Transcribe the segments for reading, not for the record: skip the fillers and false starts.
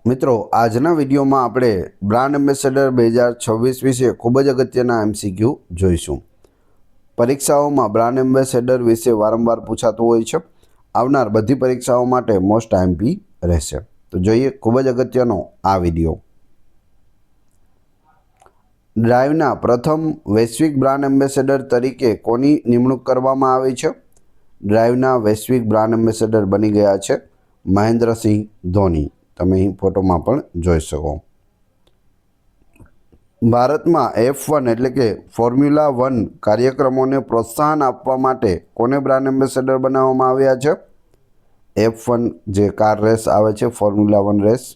મિત્રો, આજના વિડીયોમાં આપણે બ્રાન્ડ એમ્બેસેડર 2026 વિશે ખૂબ જ અગત્યના MCQ જોઈશું। પરીક્ષાઓમાં બ્રાન્ડ એમ્બેસેડર વિશે વારંવાર પૂછાતું હોય છે। આવનાર બધી પરીક્ષાઓ માટે મોસ્ટ આઈએમપી રહેશે। તો જોઈએ ખૂબ જ અગત્યનો આ વિડીયો। ડ્રાઈવના પ્રથમ વૈશ્વિક બ્રાન્ડ એમ્બેસેડર તરીકે કોની નિમણૂક કરવામાં આવી છે? ડ્રાઈવના વૈશ્વિક બ્રાન્ડ એમ્બેસેડર બની ગયા છે મહેન્દ્રસિંહ ધોની। તમે અહીં ફોટોમાં પણ જોઈ શકો। ભારતમાં F1 એટલે કે ફોર્મ્યુલા 1 કાર્યક્રમોને પ્રોત્સાહન આપવા માટે કોને બ્રાન્ડ એમ્બેસેડર બનાવવામાં આવ્યા છે? F1 જે કાર રેસ આવે છે, ફોર્મ્યુલા 1 રેસ,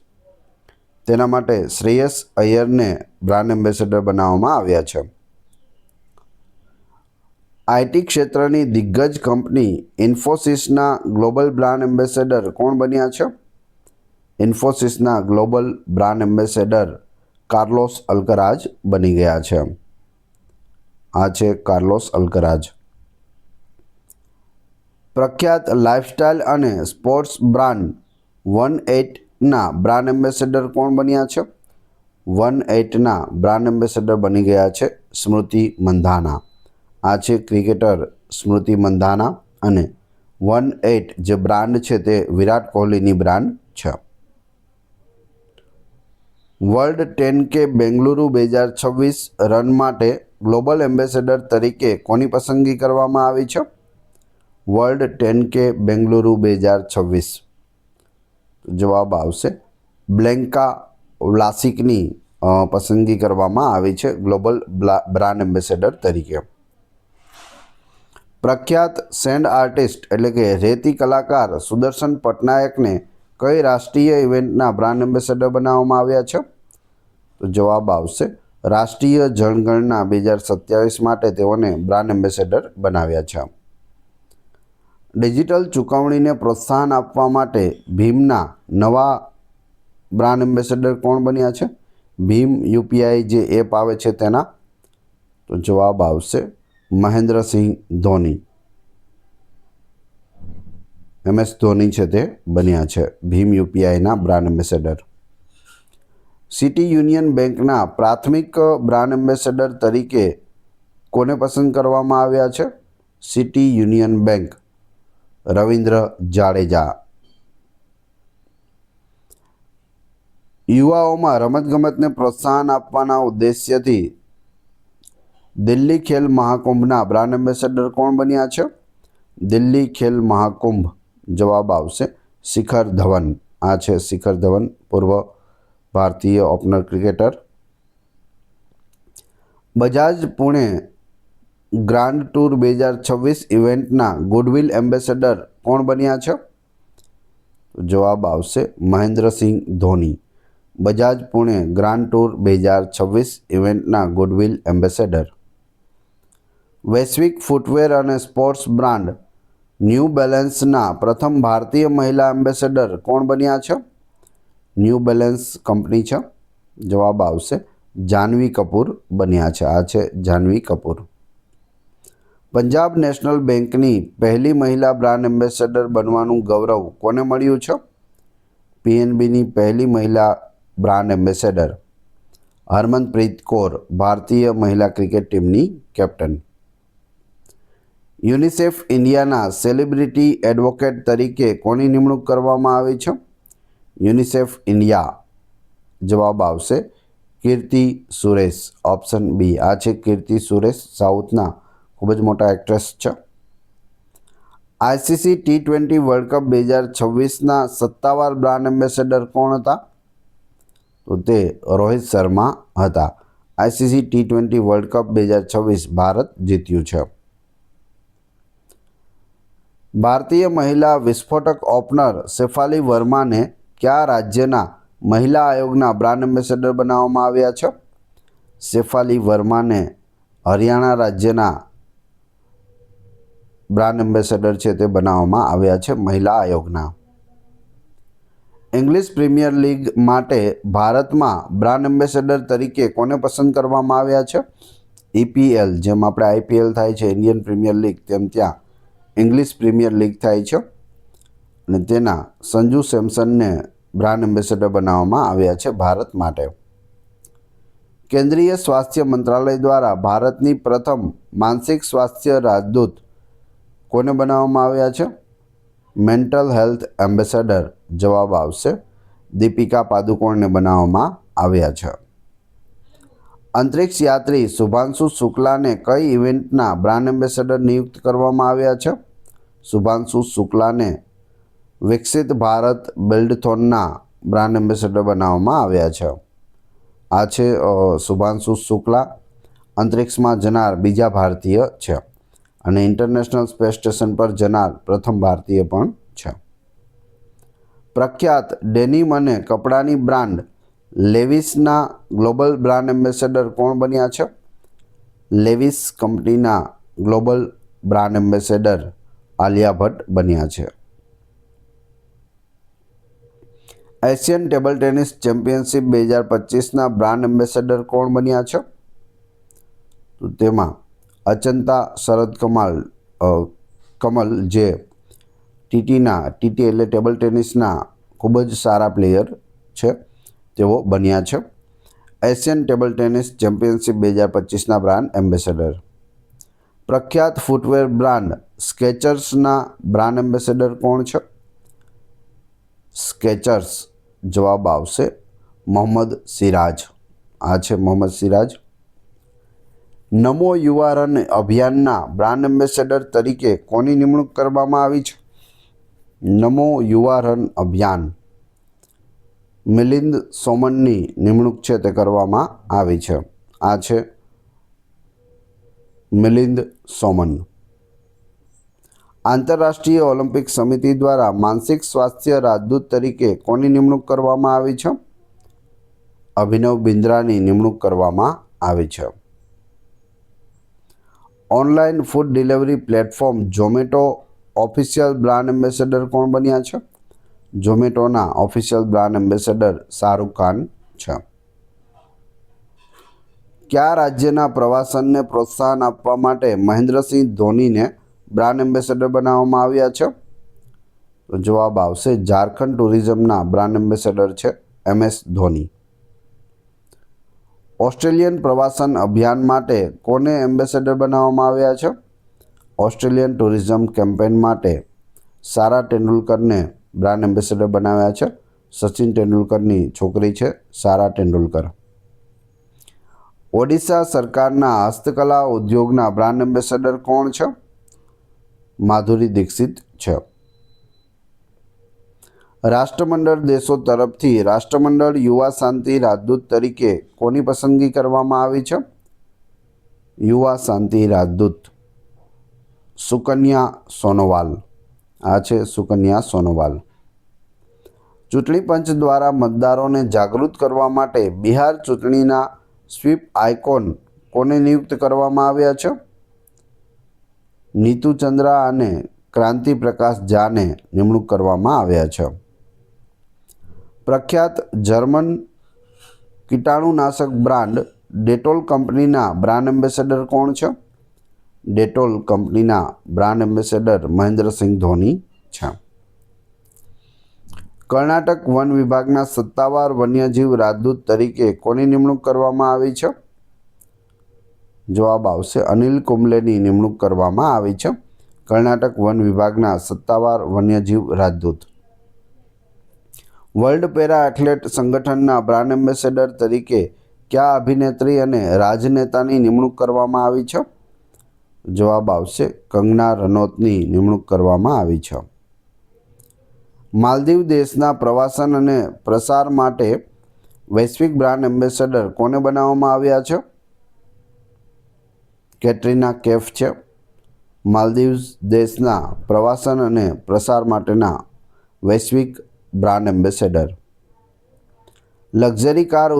તેના માટે શ્રેયસ અય્યરને બ્રાન્ડ એમ્બેસેડર બનાવવામાં આવ્યા છે। IT ક્ષેત્રની દિગ્ગજ કંપની ઇન્ફોસિસના ગ્લોબલ બ્રાન્ડ એમ્બેસેડર કોણ બન્યા છે? ઇન્ફોસિસના ગ્લોબલ બ્રાન્ડ એમ્બેસેડર કાર્લોસ અલ્કરાજ બની ગયા છે। આ છે કાર્લોસ અલ્કરાજ। પ્રખ્યાત લાઇફસ્ટાઇલ અને સ્પોર્ટ્સ બ્રાન્ડ 18ના બ્રાન્ડ એમ્બેસેડર કોણ બન્યા છે? 18ના બ્રાન્ડ એમ્બેસેડર બની ગયા છે સ્મૃતિ મંધાના। આ છે ક્રિકેટર સ્મૃતિ મંધાના અને 18 જે બ્રાન્ડ છે તે વિરાટ કોહલીની બ્રાન્ડ છે। વર્લ્ડ 10K બેંગલુરુ 2026 રન માટે ગ્લોબલ એમ્બેસેડર તરીકે કોની પસંદગી કરવામાં આવી છે? વર્લ્ડ 10K બેંગલુરુ 2026 જવાબ આવશે બ્લેન્કા વ્લાસિકની પસંદગી કરવામાં આવી છે ગ્લોબલ બ્રાન્ડ એમ્બેસેડર તરીકે। પ્રખ્યાત સેન્ડ આર્ટિસ્ટ એટલે કે રેતી કલાકાર સુદર્શન પટનાયકને કઈ રાષ્ટ્રીય ઇવેન્ટના બ્રાન્ડ એમ્બેસેડર બનાવવામાં આવ્યા છે? તો જવાબ આવશે રાષ્ટ્રીય જનગણના 2027 માટે તેઓને બ્રાન્ડ એમ્બેસેડર બનાવ્યા છે। ડિજિટલ ચૂકવણીને પ્રોત્સાહન આપવા માટે ભીમના નવા બ્રાન્ડ એમ્બેસેડર કોણ બન્યા છે? ભીમ UPI જે એપ આવે છે તેના। તો જવાબ આવશે મહેન્દ્રસિંહ ધોની। MS ધોની છે તે બન્યા છે ભીમ UPIના બ્રાન્ડ એમ્બેસેડર। સિટી યુનિયન બેંકના પ્રાથમિક બ્રાન્ડ એમ્બેસેડર તરીકે કોને પસંદ કરવામાં આવ્યા છે? સિટી યુનિયન બેંક રવિન્દ્ર જાડેજા। યુવાઓમાં રમતગમતને પ્રોત્સાહન આપવાના ઉદ્દેશ્યથી દિલ્હી ખેલ મહાકુંભના બ્રાન્ડ એમ્બેસેડર કોણ બન્યા છે? દિલ્હી ખેલ મહાકુંભ જવાબ આવશે શિખર ધવન। આ છે શિખર ધવન, પૂર્વ ભારતીય opener cricketer. Bajaj Pune grand tour 2026 ઇવેન્ટના ગુડવિલ એમ્બેસેડર કોણ બન્યા છે? જવાબ આવશે મહેન્દ્રસિંહ ધોની। બજાજ પુણે ગ્રાન્ડ ટૂર 2026 ઇવેન્ટના ગુડવિલ એમ્બેસેડર। વૈશ્વિક ફૂટવેર અને સ્પોર્ટ્સ બ્રાન્ડ ન્યૂ બેલેન્સના પ્રથમ ભારતીય મહિલા એમ્બેસેડર કોણ બન્યા છે? ન્યૂ બેલેન્સ કંપની છે। જવાબ આવશે જાહ્નવી કપૂર બન્યા છે। આ છે જાહ્નવી કપૂર। પંજાબ નેશનલ બેંકની પહેલી મહિલા બ્રાન્ડ એમ્બેસેડર બનવાનું ગૌરવ કોને મળ્યું છે? PNBની પહેલી મહિલા બ્રાન્ડ એમ્બેસેડર હરમનપ્રીત કૌર, ભારતીય મહિલા ક્રિકેટ ટીમની કેપ્ટન। યુનિસેફ ઇન્ડિયાના સેલિબ્રિટી એડવોકેટ તરીકે કોની નિમણૂક કરવામાં આવી છે? યુનિસેફ ઇન્ડિયા જવાબ આવશે કીર્તિ સુરેશ, ઓપ્શન બી। આ છે કીર્તિ સુરેશ, સાઉથના ખૂબ જ મોટા એક્ટ્રેસ છે। ICC T20 વર્લ્ડ કપ 2026ના સત્તાવાર બ્રાન્ડ એમ્બેસેડર કોણ હતા? તો તે રોહિત શર્મા હતા। ICC T20 world cup 2026 Bharat જીત્યું છે। ભારતીય મહિલા વિસ્ફોટક ઓપનર શેફાલી વર્માને કયા રાજ્યના મહિલા આયોગના બ્રાન્ડ એમ્બેસેડર બનાવવામાં આવ્યા છે? શેફાલી વર્માને હરિયાણા રાજ્યના બ્રાન્ડ એમ્બેસેડર છે તે બનાવવામાં આવ્યા છે મહિલા આયોગના। ઇંગ્લિશ પ્રીમિયર લીગ માટે ભારતમાં બ્રાન્ડ એમ્બેસેડર તરીકે કોને પસંદ કરવામાં આવ્યા છે? EPL જેમ આપણે IPL થાય છે ઇન્ડિયન પ્રીમિયર લીગ, તેમ ત્યાં ઇંગ્લિશ પ્રીમિયર લીગ થાય છે અને તેના સંજુ સેમસનને બ્રાન્ડ એમ્બેસેડર બનાવવામાં આવ્યા છે ભારત માટે. કેન્દ્રીય સ્વાસ્થ્ય મંત્રાલય દ્વારા ભારતની પ્રથમ માનસિક સ્વાસ્થ્ય રાજદૂત કોને બનાવવામાં આવ્યા છે? મેન્ટલ હેલ્થ એમ્બેસેડર જવાબ આવશે દીપિકા પાદુકોણને બનાવવામાં આવ્યા છે. અંતરિક્ષ યાત્રી શુભાંશુ શુક્લાને કઈ ઇવેન્ટના બ્રાન્ડ એમ્બેસેડર નિયુક્ત કરવામાં આવ્યા છે? શુભાંશુ શુક્લાને વિકસિત ભારત બિલ્ડથોનના બ્રાન્ડ એમ્બેસેડર બનાવવામાં આવ્યા છે. આ છે શુભાંશુ શુક્લા, અંતરિક્ષમાં જનાર બીજા ભારતીય છે અને ઇન્ટરનેશનલ સ્પેસ સ્ટેશન પર જનાર પ્રથમ ભારતીય પણ છે. પ્રખ્યાત ડેનિમ અને કપડાની બ્રાન્ડ લેવિસના ગ્લોબલ બ્રાન્ડ એમ્બેસેડર કોણ બન્યા છે? લેવિસ કંપનીના global brand ambassador Alia Bhatt બન્યા છે. એશિયન ટેબલ ટેનિસ ચેમ્પિયનશિપ 2025ના બ્રાન્ડ એમ્બેસેડર કોણ બન્યા છે? તો તેમાં અચંતા શરદ કમલ જે ટીટી એટલે ટેબલ ટેનિસના ખૂબ જ સારા પ્લેયર છે તેઓ બન્યા છે એશિયન ટેબલ ટેનિસ ચેમ્પિયનશિપ 2025ના બ્રાન્ડ એમ્બેસેડર. પ્રખ્યાત ફૂટવેર બ્રાન્ડ સ્કેચર્સના બ્રાન્ડ એમ્બેસેડર કોણ છે? સ્કેચર્સ જવાબ આવશે મોહમ્મદ સિરાજ. આ છે મોહમ્મદ સિરાજ. નમો યુવા રન અભિયાનના બ્રાન્ડ એમ્બેસેડર તરીકે કોની નિમણૂક કરવામાં આવી છે? નમો યુવા રન અભિયાન મિલિંદ સોમનની નિમણૂક છે તે કરવામાં આવી છે. આ છે મિલિંદ સોમન. આંતરરાષ્ટ્રીય ઓલિમ્પિક સમિતિ દ્વારા માનસિક સ્વાસ્થ્ય રાજદૂત તરીકે કોની નિમણૂક કરવામાં આવી છે? અભિનવ બિંદ્રાની નિમણૂક કરવામાં આવી છે. Online food delivery platform Zomato official brand ambassador કોણ બન્યા છે? ઝોમેટોના official brand ambassador Shahrukh Khan છે. કયા રાજ્યના પ્રવાસનને પ્રોત્સાહન આપવા માટે મહેન્દ્રસિંહ ધોનીને બ્રાન્ડ એમ્બેસેડર બનાવવામાં આવ્યા છે? તો જવાબ આવશે ઝારખંડ ટુરિઝમના બ્રાન્ડ એમ્બેસેડર છે MS ધોની. ઓસ્ટ્રેલિયન પ્રવાસન અભિયાન માટે કોને એમ્બેસેડર બનાવવામાં આવ્યા છે? ઓસ્ટ્રેલિયન ટુરિઝમ કેમ્પેન માટે સારા તેંડુલકરને બ્રાન્ડ એમ્બેસેડર બનાવ્યા છે. સચિન તેંડુલકરની છોકરી છે સારા તેંડુલકર. ઓડિશા સરકારના હસ્તકલા ઉદ્યોગના બ્રાન્ડ એમ્બેસેડર કોણ છે? માધુરી દીક્ષિત છે. રાષ્ટ્રમંડળ દેશો તરફથી રાષ્ટ્રમંડળ યુવા શાંતિ રાજદૂત તરીકે કોની પસંદગી કરવામાં આવી છે? યુવા શાંતિ રાજદૂત સુકન્યા સોનોવાલ. આ છે સુકન્યા સોનોવાલ. ચૂંટણી પંચ દ્વારા મતદારોને જાગૃત કરવા માટે બિહાર ચૂંટણીના સ્વીપ આઇકોન કોને નિયુક્ત કરવામાં આવ્યા છે? નીતુ ચંદ્રા અને ક્રાંતિ પ્રકાશ ઝાને નિમણૂક કરવામાં આવ્યા છે. પ્રખ્યાત જર્મન કીટાણુનાશક બ્રાન્ડ ડેટોલ કંપનીના બ્રાન્ડ એમ્બેસેડર કોણ છે? ડેટોલ કંપનીના બ્રાન્ડ એમ્બેસેડર મહેન્દ્રસિંહ ધોની છે. કર્ણાટક વન વિભાગના સત્તાવાર વન્યજીવ રાજદૂત તરીકે કોની નિમણૂક કરવામાં આવી છે? જવાબ આવશે અનિલ કુંબલેની નિમણૂક કરવામાં આવી છે કર્ણાટક વન વિભાગના સત્તાવાર વન્યજીવ રાજદૂત. વર્લ્ડ પેરા એથ્લેટ સંગઠનના બ્રાન્ડ એમ્બેસેડર તરીકે કયા અભિનેત્રી અને રાજનેતાની નિમણૂક કરવામાં આવી છે? જવાબ આવશે કંગના રનૌતની નિમણૂક કરવામાં આવી છે. માલદીવ દેશના પ્રવાસન અને પ્રસાર માટે વૈશ્વિક બ્રાન્ડ એમ્બેસેડર કોને બનાવવામાં આવ્યા છે? કેટરીના કૈફ છે. માલદીવ દેશના પ્રવાસન અને પ્રસાર માટેના વૈશ્વિક બ્રાન્ડ એમ્બેસેડર. લક્ઝરી કાર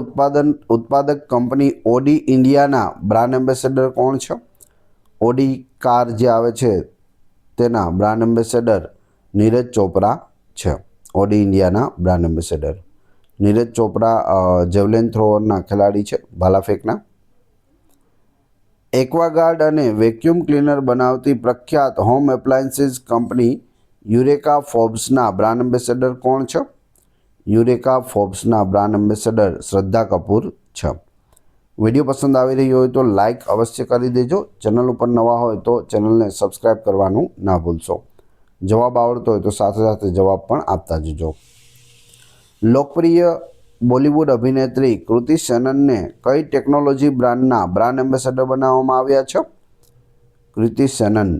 ઉત્પાદક કંપની ઓડી ઇન્ડિયાના બ્રાન્ડ એમ્બેસેડર કોણ છે? ઓડી કાર જે આવે છે તેના બ્રાન્ડ એમ્બેસેડર નીરજ ચોપરા છે. ઓડી ઇન્ડિયાના brand ambassador Neeraj Chopra javelin થ્રોઅરના ખેલાડી છે, ભાલા ફેંકના. એક્વાગાર્ડ અને વેક્યુમ ક્લીનર બનાવતી પ્રખ્યાત હોમ એપ્લાયન્સીસ કંપની યુરેકા ફોર્બ્સના બ્રાન્ડ એમ્બેસેડર કોણ છે? યુરેકા ફોર્બ્સના બ્રાન્ડ એમ્બેસેડર શ્રદ્ધા કપૂર છે. વિડીયો પસંદ આવી રહ્યો હોય તો લાઇક અવશ્ય કરી દેજો. ચેનલ ઉપર નવા હોય તો ચેનલને સબસ્ક્રાઈબ કરવાનું ના ભૂલશો. જવાબ આવડતો હોય તો સાથે સાથે જવાબ પણ આપતા જજો. લોકપ્રિય બોલિવૂડ અભિનેત્રી કૃતિ સેનનને કઈ ટેકનોલોજી બ્રાન્ડના બ્રાન્ડ એમ્બેસેડર બનાવવામાં આવ્યા છે? કૃતિ સેનન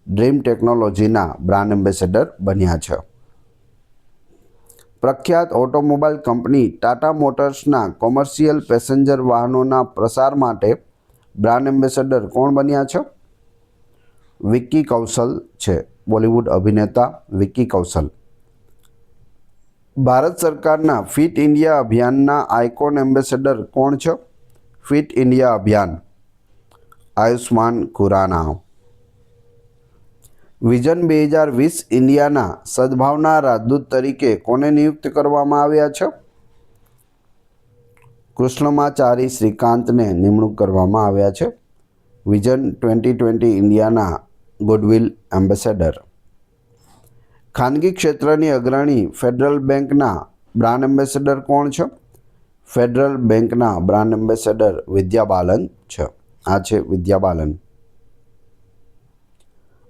ડ્રીમ ટેકનોલોજીના બ્રાન્ડ એમ્બેસેડર બન્યા છે. પ્રખ્યાત ઓટોમોબાઈલ કંપની ટાટા મોટર્સના કોમર્શિયલ પેસેન્જર વાહનોના પ્રસાર માટે બ્રાન્ડ એમ્બેસેડર કોણ બન્યા છે? વિક્કી કૌશલ છે. બોલિવૂડ અભિનેતા વિક્કી કૌશલ. ભારત સરકારના ફિટ ઇન્ડિયા અભિયાનના આઇકોન એમ્બેસેડર કોણ છે? ફિટ ઇન્ડિયા અભિયાન આયુષ્માન ખુરાના. વિઝન 2020 ઇન્ડિયાના સદભાવના રાજદૂત તરીકે કોને નિયુક્ત કરવામાં આવ્યા છે? કૃષ્ણમાચારી શ્રીકાંતને નિમણૂક કરવામાં આવ્યા છે. વિઝન 2020 ઇન્ડિયાના ગુડવિલ એમ્બેસેડર. ખાનગી ક્ષેત્રની અગ્રણી ફેડરલ બેંકના બ્રાન્ડ એમ્બેસેડર કોણ છે? ફેડરલ બેંકના બ્રાન્ડ એમ્બેસેડર વિદ્યા બાલન છે. આ છે વિદ્યા બાલન.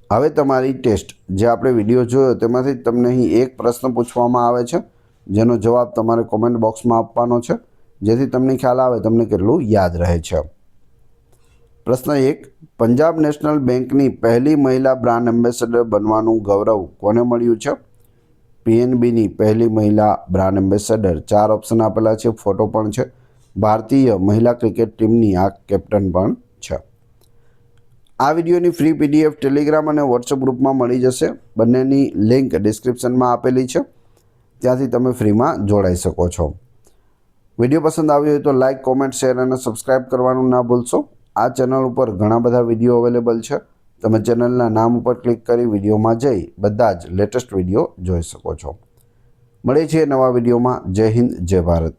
હવે તમારી ટેસ્ટ, જે આપણે વિડીયો જોયો તેમાંથી તમને અહીં એક પ્રશ્ન પૂછવામાં આવે છે, જેનો જવાબ તમારે કોમેન્ટ બોક્સમાં આપવાનો છે, જેથી તમને ખ્યાલ આવે તમને કેટલું યાદ રહે છે. પ્રશ્ન 1. પંજાબ નેશનલ બેંકની પહેલી મહિલા બ્રાન્ડ એમ્બેસેડર બનવાનું ગૌરવ કોને મળ્યું છે? પીએનબીની પહેલી મહિલા બ્રાન્ડ એમ્બેસેડર. 4 ઓપ્શન આપેલા છે, ફોટો પણ છે. ભારતીય મહિલા ક્રિકેટ ટીમની આ કેપ્ટન પણ છે. આ વિડીયોની ફ્રી પીડીએફ ટેલિગ્રામ અને વોટ્સઅપ ગ્રુપમાં મળી જશે. બંનેની લિંક ડિસ્ક્રિપ્શનમાં આપેલી છે, ત્યાંથી તમે ફ્રીમાં જોડાઈ શકો છો. વિડીયો પસંદ આવ્યો હોય તો લાઇક, કોમેન્ટ, શેર અને સબસ્ક્રાઈબ કરવાનું ના ભૂલશો. આ ચેનલ ઉપર ઘણા બધા વિડીયો અવેલેબલ છે. તમે ચેનલના નામ ઉપર ક્લિક કરી વિડીયોમાં જઈ બધા જ લેટેસ્ટ વિડીયો જોઈ શકો છો. મળીએ છીએ નવા વિડીયોમાં. જય હિન્દ, જય ભારત.